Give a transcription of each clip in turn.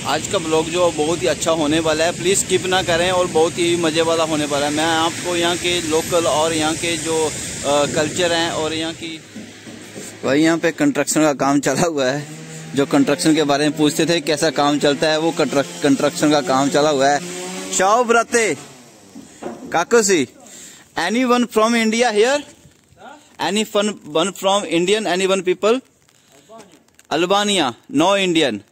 आज का ब्लॉग जो बहुत ही अच्छा होने वाला है, प्लीज़ स्किप ना करें और बहुत ही मज़े वाला होने वाला है। मैं आपको यहाँ के लोकल और यहाँ के जो कल्चर हैं और यहाँ की भाई यहाँ पे कंस्ट्रक्शन का काम चला हुआ है। जो कंस्ट्रक्शन के बारे में पूछते थे कैसा काम चलता है, वो कंस्ट्रक्शन का काम चला हुआ है। शाओ ब्रते काकोसी, anyone from India here? Anyone from Indian? Anyone people? Albania. No Indian.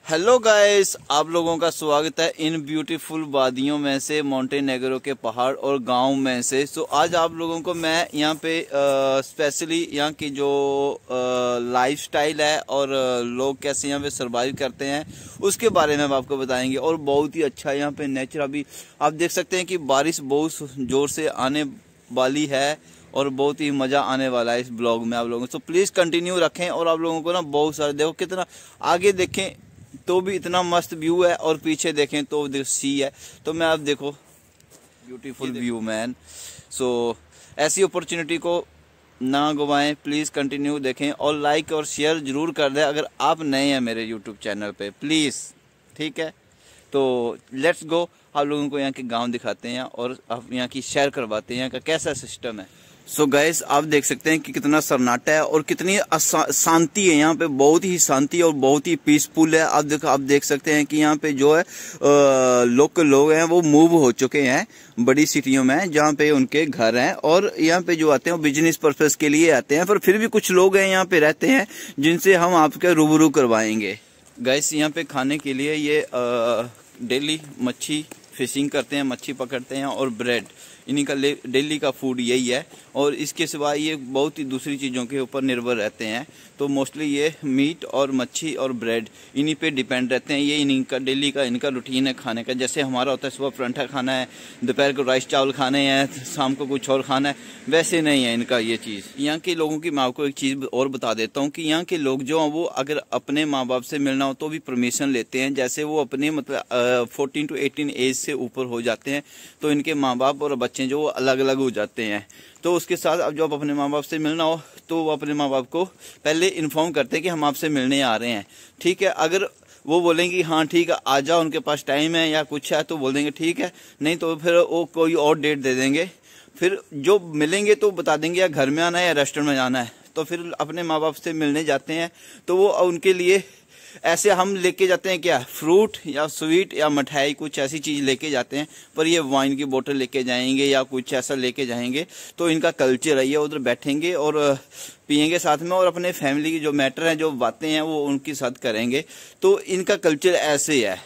Hello guys, आप लोगों का स्वागत है इन ब्यूटीफुल वादियों में से, मोंटेनेग्रो के पहाड़ और गांव में से। सो आज आप लोगों को मैं यहाँ पे स्पेशली यहाँ की जो लाइफस्टाइल है और लोग कैसे यहाँ पे सरवाइव करते हैं उसके बारे में हम आपको बताएंगे। और बहुत ही अच्छा यहाँ पे नेचर, अभी आप देख सकते हैं कि बारिश बहुत जोर से आने वाली है और बहुत ही मजा आने वाला है इस ब्लॉग में आप लोगों को। सो प्लीज कंटिन्यू रखें और आप लोगों को ना बहुत सारे, देखो कितना आगे देखें तो भी इतना मस्त व्यू है और पीछे देखें तो सी है। तो मैं आप देखो ब्यूटीफुल व्यू मैन। सो ऐसी अपॉर्चुनिटी को ना गवाएं, प्लीज कंटिन्यू देखें और लाइक और शेयर जरूर कर दें अगर आप नए हैं मेरे यूट्यूब चैनल पे, प्लीज। ठीक है, तो लेट्स गो, आप लोगों को यहाँ के गांव दिखाते हैं और आप यहाँ की सैर करवाते हैं, यहाँ का कैसा सिस्टम है। सो गाइस, आप देख सकते हैं कि कितना सन्नाटा है और कितनी शांति है यहाँ पे, बहुत ही शांति और बहुत ही पीसफुल है। आप देख सकते हैं कि यहाँ पे जो है लोकल लोग हैं वो मूव हो चुके हैं बड़ी सिटियों में जहाँ पे उनके घर हैं, और यहाँ पे जो आते हैं वो बिजनेस पर्पस के लिए आते हैं, पर फिर भी कुछ लोग हैं यहाँ पे रहते हैं जिनसे हम आपके रूबरू करवाएंगे। गाइस, यहाँ पे खाने के लिए ये डेली मच्छी फिशिंग करते हैं, मच्छी पकड़ते हैं और ब्रेड, इन्हीं का डेली का फूड यही है। और इसके सिवा ये बहुत ही दूसरी चीज़ों के ऊपर निर्भर रहते हैं, तो मोस्टली ये मीट और मच्छी और ब्रेड इन्हीं पे डिपेंड रहते हैं। ये इन्हीं का डेली का इनका रूटीन है खाने का। जैसे हमारा होता है सुबह पराठा खाना है, दोपहर को राइस चावल खाने हैं, शाम को कुछ और खाना है, वैसे नहीं है इनका ये चीज़। यहाँ के लोगों की मैं आपको एक चीज़ और बता देता हूँ कि यहाँ के लोग जो हैं वो अगर अपने माँ बाप से मिलना हो तो भी परमिशन लेते हैं। जैसे वो अपने मतलब 14 to 18 एज से ऊपर हो जाते हैं तो इनके माँ बाप और बच्चे जो अलग अलग हो जाते हैं। तो उसके साथ अब जब अपने माँ बाप से मिलना हो तो वो अपने माँ बाप को पहले इन्फॉर्म करते हैं कि हम आपसे मिलने आ रहे हैं। ठीक है, अगर वो बोलेंगे हाँ ठीक है आ जाओ, उनके पास टाइम है या कुछ है तो बोल देंगे ठीक है, नहीं तो फिर वो कोई और डेट दे देंगे। फिर जो मिलेंगे तो बता देंगे या घर में आना है या रेस्टोरेंट में जाना है। तो फिर अपने माँ बाप से मिलने जाते हैं तो वो उनके लिए ऐसे हम लेके जाते हैं क्या, फ्रूट या स्वीट या मिठाई, कुछ ऐसी चीज लेके जाते हैं। पर ये वाइन की बोतल लेके जाएंगे या कुछ ऐसा लेके जाएंगे। तो इनका कल्चर है, ये उधर बैठेंगे और पियेंगे साथ में और अपने फैमिली की जो मैटर है, जो बातें हैं वो उनके साथ करेंगे। तो इनका कल्चर ऐसे है।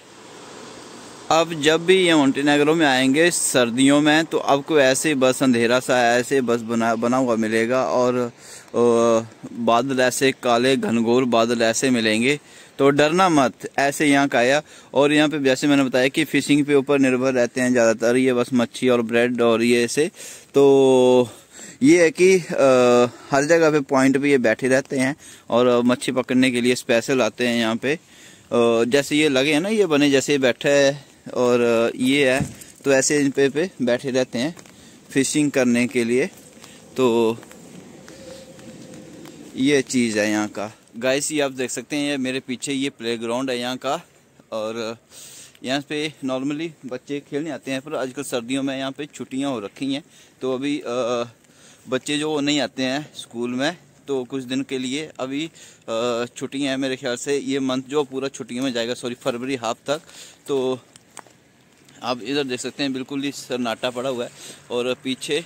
अब जब भी ये मोंटेनेग्रो में आएंगे सर्दियों में तो आपको ऐसे बस अंधेरा सा ऐसे बस बना हुआ मिलेगा और बादल ऐसे काले घनघोर बादल ऐसे मिलेंगे। तो डरना मत, ऐसे यहाँ का आया। और यहाँ पे जैसे मैंने बताया कि फिशिंग पे ऊपर निर्भर रहते हैं ज़्यादातर, ये बस मच्छी और ब्रेड और ये ऐसे। तो ये है कि हर जगह पे पॉइंट पे ये बैठे रहते हैं और मच्छी पकड़ने के लिए स्पेशल आते हैं यहाँ पे। जैसे ये लगे हैं ना, ये बने जैसे बैठा है और ये है, तो ऐसे इन पे बैठे रहते हैं फिशिंग करने के लिए। तो ये चीज़ है यहाँ का। गाइस, ये आप देख सकते हैं, ये मेरे पीछे ये प्लेग्राउंड है यहाँ का, और यहाँ पे नॉर्मली बच्चे खेलने आते हैं। पर आजकल सर्दियों में यहाँ पे छुट्टियाँ हो रखी हैं तो अभी बच्चे जो नहीं आते हैं स्कूल में, तो कुछ दिन के लिए अभी छुट्टियाँ हैं। मेरे ख्याल से ये मंथ जो पूरा छुट्टियों में जाएगा, सॉरी फरवरी हाफ तक। तो आप इधर देख सकते हैं बिल्कुल ही सन्नाटा पड़ा हुआ है और पीछे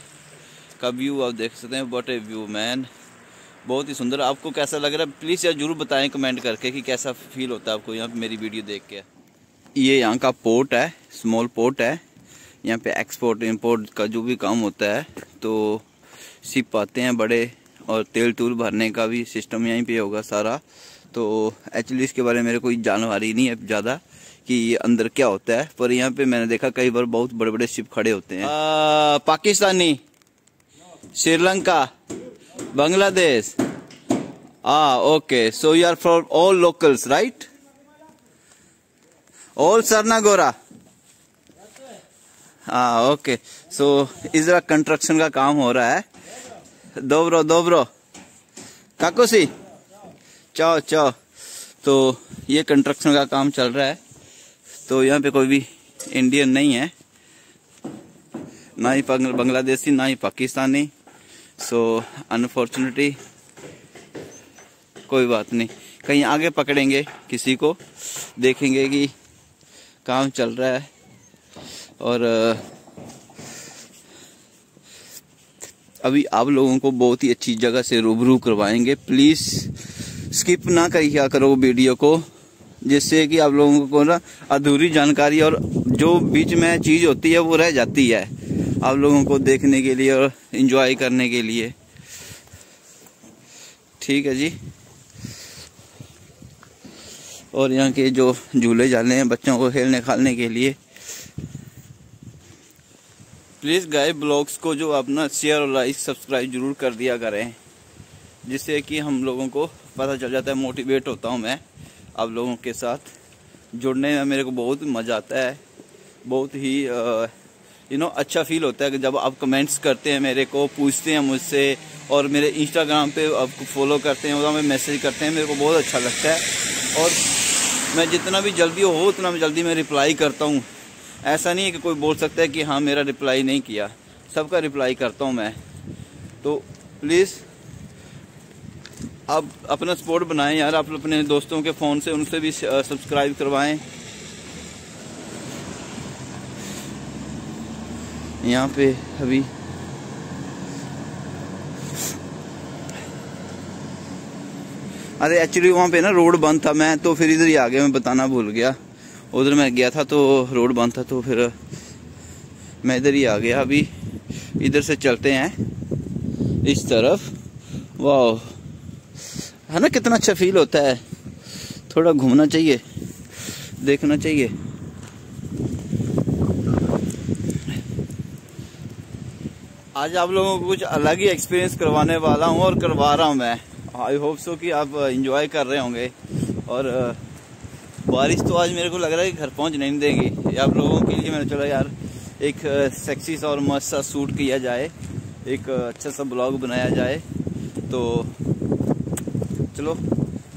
का व्यू आप देख सकते हैं। व्हाट ए व्यू मैन, बहुत ही सुंदर। आपको कैसा लग रहा है प्लीज़ यार जरूर बताएं कमेंट करके कि कैसा फील होता है आपको यहाँ पे मेरी वीडियो देख के। ये यहाँ का पोर्ट है, स्मॉल पोर्ट है। यहाँ पे एक्सपोर्ट इंपोर्ट का जो भी काम होता है तो शिप आते हैं बड़े, और तेल तूल भरने का भी सिस्टम यहीं पे होगा सारा। तो एक्चुअली इसके बारे में मेरे कोई जानकारी नहीं है ज़्यादा कि ये अंदर क्या होता है, पर यहाँ पे मैंने देखा कई बार बहुत बड़े बड़े शिप खड़े होते हैं। Pakistani, Sri Lanka, Bangladesh. Okay, so you are from all locals right? All सरनागोरा। ओके, सो इधर कंस्ट्रक्शन का काम हो रहा है। दोब्रो काकोसी, चाओ चाओ। तो ये कंस्ट्रक्शन का काम चल रहा है। तो यहाँ पे कोई भी इंडियन नहीं है, ना ही बांग्लादेशी ना ही पाकिस्तानी। सो अनफॉर्चुनेटली कोई बात नहीं, कहीं आगे पकड़ेंगे किसी को, देखेंगे कि काम चल रहा है। और अभी आप लोगों को बहुत ही अच्छी जगह से रूबरू करवाएंगे। प्लीज स्किप ना करिए करो वीडियो को, जिससे कि आप लोगों को ना अधूरी जानकारी और जो बीच में चीज होती है वो रह जाती है आप लोगों को देखने के लिए और एंजॉय करने के लिए। ठीक है जी। और यहाँ के जो झूले झाले हैं बच्चों को खेलने खालने के लिए, प्लीज गाइस ब्लॉग्स को जो अपना शेयर और लाइक सब्सक्राइब जरूर कर दिया करें, जिससे कि हम लोगों को पता चल जाता है। मोटिवेट होता हूँ मैं आप लोगों के साथ जुड़ने में, मेरे को बहुत मजा आता है। बहुत ही अच्छा फील होता है कि जब आप कमेंट्स करते हैं, मेरे को पूछते हैं मुझसे, और मेरे इंस्टाग्राम पे आपको फॉलो करते हैं, उधर में मैसेज करते हैं, मेरे को बहुत अच्छा लगता है। और मैं जितना भी जल्दी हो उतना जल्दी मैं रिप्लाई करता हूँ। ऐसा नहीं है कि कोई बोल सकता है कि हाँ मेरा रिप्लाई नहीं किया, सबका रिप्लाई करता हूँ मैं। तो प्लीज़ आप अपना सपोर्ट बनाएं यार, आप अपने दोस्तों के फ़ोन से उनसे भी सब्सक्राइब करवाएं। यहाँ पे अभी अरे एक्चुअली वहाँ पे ना रोड बंद था, मैं तो फिर इधर ही आ गया, मैं बताना भूल गया। उधर मैं गया था तो रोड बंद था, तो फिर मैं इधर ही आ गया। अभी इधर से चलते हैं इस तरफ। वाह, है ना, कितना अच्छा फील होता है। थोड़ा घूमना चाहिए, देखना चाहिए। आज आप लोगों को कुछ अलग ही एक्सपीरियंस करवाने वाला हूँ और करवा रहा हूँ मैं। आई होप सो कि आप एंजॉय कर रहे होंगे। और बारिश तो आज मेरे को लग रहा है कि घर पहुँच नहीं देगी। आप लोगों के लिए मैंने चला यार एक सेक्सी सा और मस्त सा शूट किया जाए, एक अच्छा सा ब्लॉग बनाया जाए। तो चलो,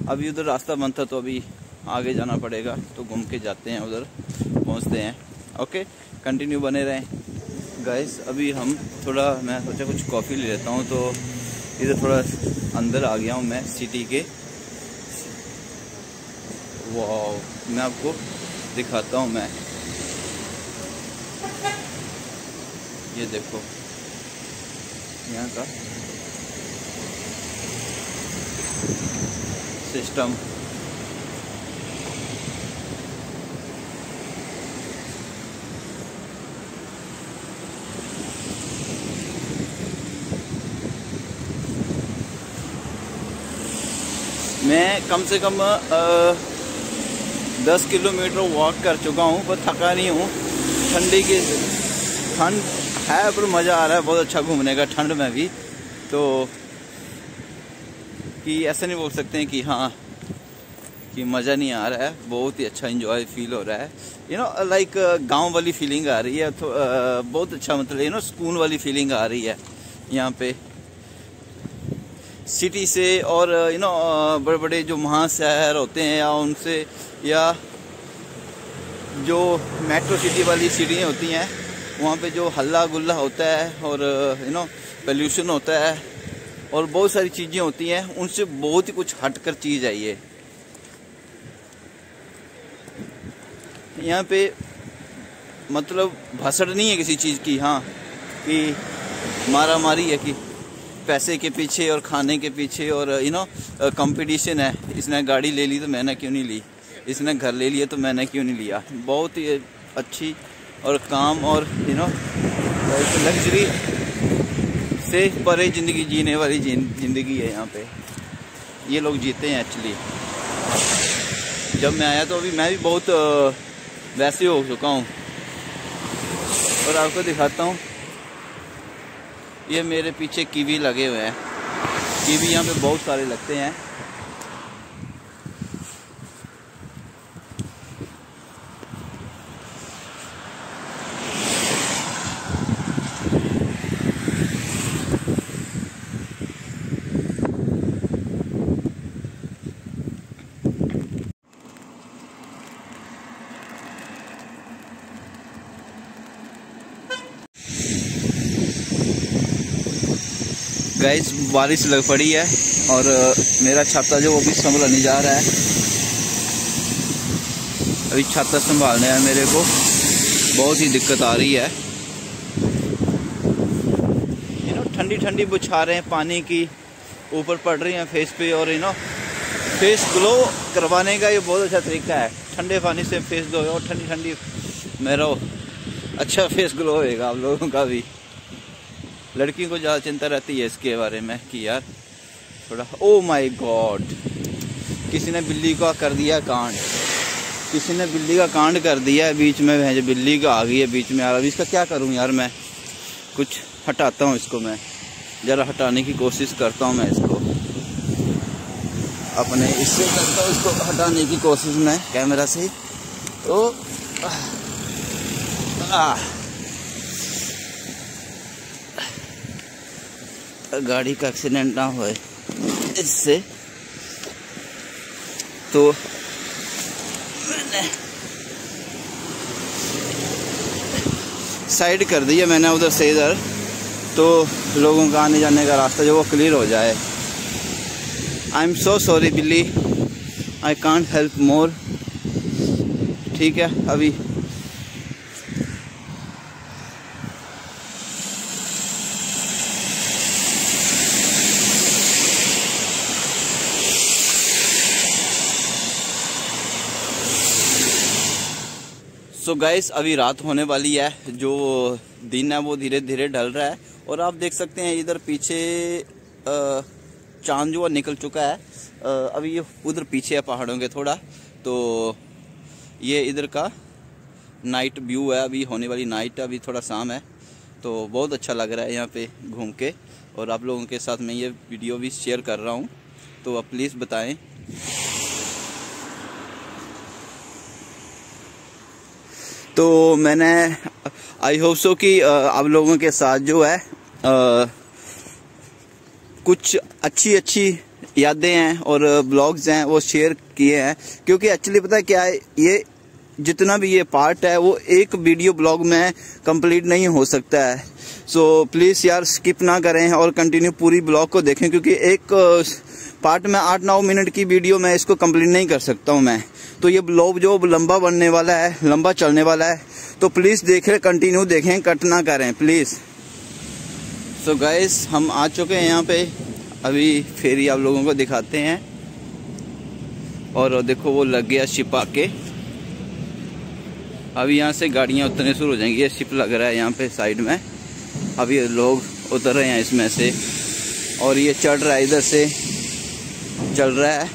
अभी उधर रास्ता बंद था तो अभी आगे जाना पड़ेगा, तो घूम के जाते हैं, उधर पहुँचते हैं। ओके, कंटिन्यू बने रहें गाइस। अभी हम थोड़ा, मैं सोचा कुछ कॉफ़ी ले लेता हूँ, तो इधर थोड़ा अंदर आ गया हूँ मैं सिटी के। वाह, मैं आपको दिखाता हूँ। मैं ये देखो यहाँ का सिस्टम। मैं कम से कम 10 किलोमीटर वॉक कर चुका हूँ, पर थका नहीं हूँ। ठंड है पर मज़ा आ रहा है, बहुत अच्छा घूमने का ठंड में भी। तो कि ऐसा नहीं बोल सकते हैं कि हाँ कि मज़ा नहीं आ रहा है, बहुत ही अच्छा एंजॉय फील हो रहा है। लाइक गांव वाली फीलिंग आ रही है। तो बहुत अच्छा, मतलब सुकून वाली फीलिंग आ रही है यहाँ पे सिटी से। और बड़े बड़े जो महाशहर होते हैं या उनसे, या जो मेट्रो सिटी वाली सिटियाँ होती हैं, वहाँ पे जो हल्ला गुल्ला होता है और पोल्यूशन होता है और बहुत सारी चीज़ें होती हैं, उनसे बहुत ही कुछ हटकर चीज़ है ये। यहाँ पे मतलब भसड़ नहीं है किसी चीज़ की, हाँ कि मारा मारी है कि पैसे के पीछे और खाने के पीछे, और कंपटीशन है। इसने गाड़ी ले ली तो मैंने क्यों नहीं ली, इसने घर ले लिया तो मैंने क्यों नहीं लिया। बहुत ही अच्छी और काम और लग्जरी से परे ज़िंदगी जीने वाली ज़िंदगी है यहाँ पे। ये लोग जीते हैं एक्चुअली। जब मैं आया तो अभी मैं भी बहुत वैसे हो चुका हूँ। और आपको दिखाता हूँ, ये मेरे पीछे कीवी लगे हुए हैं। कीवी यहाँ पे बहुत सारे लगते हैं। गाइस बारिश लग पड़ी है और मेरा छाता जो वो भी संभला नहीं जा रहा है। अभी छाता संभालने है मेरे को, बहुत ही दिक्कत आ रही है। ठंडी ठंडी बुछारें हैं पानी की ऊपर पड़ रही हैं फेस पे, और फेस ग्लो करवाने का ये बहुत अच्छा तरीका है। ठंडे पानी से फेस धो और ठंडी ठंडी मेरा अच्छा फेस ग्लो होएगा आप लोगों का भी। लड़की को ज़्यादा चिंता रहती है इसके बारे में कि यार थोड़ा, ओ माय गॉड, किसी ने बिल्ली का कर दिया कांड, किसी ने बिल्ली का कांड कर दिया है बीच में। जो बिल्ली का आ गई है बीच में यार, अभी इसका क्या करूं यार, मैं कुछ हटाता हूं इसको, मैं ज़रा हटाने की कोशिश करता हूं, मैं इसको अपने इससे करता हूं, इसको हटाने की कोशिश मैं कैमरा से। तो गाड़ी का एक्सीडेंट ना हो इससे, तो मैंने साइड कर दी है मैंने उधर से इधर, तो लोगों का आने जाने का रास्ता जो वो क्लियर हो जाए। आई एम सो सॉरी बिल्ली, आई कांट हेल्प मोर। ठीक है, अभी सो गाइस अभी रात होने वाली है, जो दिन है वो धीरे धीरे ढल रहा है। और आप देख सकते हैं इधर पीछे चांद जो निकल चुका है। अभी ये उधर पीछे है पहाड़ों के थोड़ा, तो ये इधर का नाइट व्यू है। अभी होने वाली नाइट, अभी थोड़ा शाम है, तो बहुत अच्छा लग रहा है यहाँ पे घूम के। और आप लोगों के साथ मैं ये वीडियो भी शेयर कर रहा हूँ, तो आप प्लीज़ बताएं। तो मैंने आई होप सो कि आप लोगों के साथ जो है कुछ अच्छी यादें हैं और ब्लॉग्स हैं वो शेयर किए हैं, क्योंकि एक्चुअली पता है क्या है, ये जितना भी ये पार्ट है वो एक वीडियो ब्लॉग में कंप्लीट नहीं हो सकता है। सो प्लीज़ यार स्किप ना करें और कंटिन्यू पूरी ब्लॉग को देखें, क्योंकि एक पार्ट में 8-9 मिनट की वीडियो मैं इसको कंप्लीट नहीं कर सकता हूँ मैं। तो ये ब्लॉग जो लंबा बनने वाला है, लंबा चलने वाला है, तो प्लीज़ देखें, कंटिन्यू देखें, कट ना करें प्लीज़। सो गाइस हम आ चुके हैं यहाँ पे, अभी फेरी आप लोगों को दिखाते हैं। और देखो वो लग गया शिप आके, अभी यहाँ से गाड़ियाँ उतरने शुरू हो जाएंगी। ये शिप लग रहा है यहाँ पे साइड में, अभी लोग उतर रहे हैं इसमें से, और ये चढ़ रहा है, इधर से चल रहा है।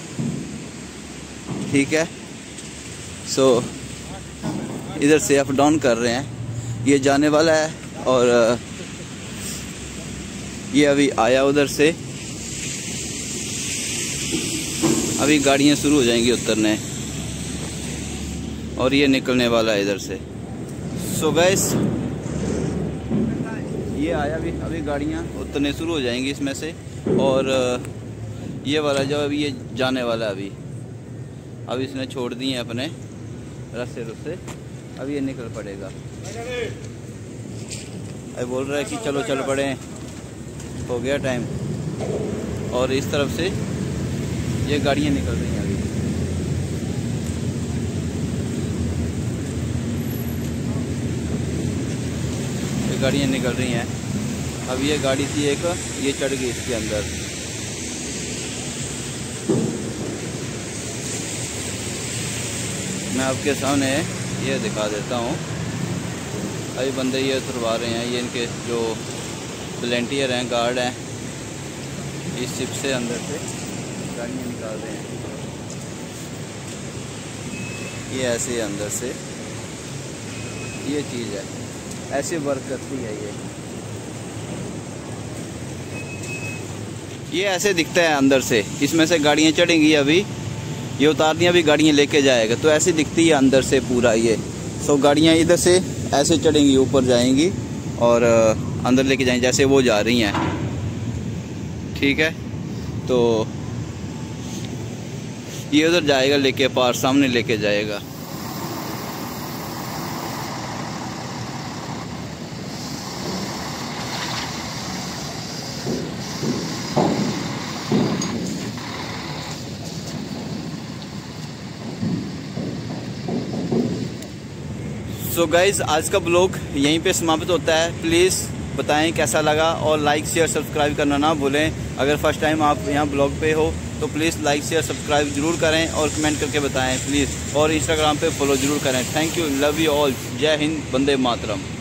ठीक है, सो इधर से अप डाउन कर रहे हैं, ये जाने वाला है। और ये अभी आया उधर से, अभी गाड़ियाँ शुरू हो जाएंगी उतरने, और ये निकलने वाला है इधर से। सो गाइस ये आया, अभी गाड़ियाँ उतरने शुरू हो जाएंगी इसमें से। और ये वाला जो अभी ये जाने वाला है, अभी इसने छोड़ दिए हैं अपने रास्ते, अब ये निकल पड़ेगा। अभी बोल रहा है कि चलो चल पड़े, हो गया टाइम। और इस तरफ से ये गाड़ियाँ निकल रही हैं, अभी ये गाड़ियाँ निकल रही हैं। अब ये गाड़ी थी एक, ये चढ़ गई इसके अंदर। मैं आपके सामने ये दिखा देता हूँ, अभी बंदे ये उतरवा रहे हैं, ये इनके जो वॉलंटियर हैं, गार्ड हैं, इस शिप से अंदर से गाड़ियाँ निकाल रहे हैं। ये ऐसे अंदर से ये चीज़ है, ऐसे वर्क करती है ये ऐसे दिखता है अंदर से। इसमें से गाड़ियाँ चढ़ेंगी, अभी ये उतार दिया, अभी गाड़ियाँ लेके जाएगा, तो ऐसे दिखती है अंदर से पूरा ये। सो गाड़ियाँ इधर से ऐसे चढ़ेंगी, ऊपर जाएंगी और अंदर लेके जाएंगी, जैसे वो जा रही हैं। ठीक है, तो ये उधर जाएगा लेके, पार सामने लेके जाएगा। सो गाइज आज का ब्लॉग यहीं पे समाप्त होता है। प्लीज़ बताएं कैसा लगा और लाइक शेयर सब्सक्राइब करना ना भूलें। अगर फर्स्ट टाइम आप यहाँ ब्लॉग पे हो तो प्लीज़ लाइक शेयर सब्सक्राइब जरूर करें और कमेंट करके बताएं प्लीज़, और इंस्टाग्राम पे फॉलो जरूर करें। Thank you, love you all. जय हिंद, वंदे मातरम।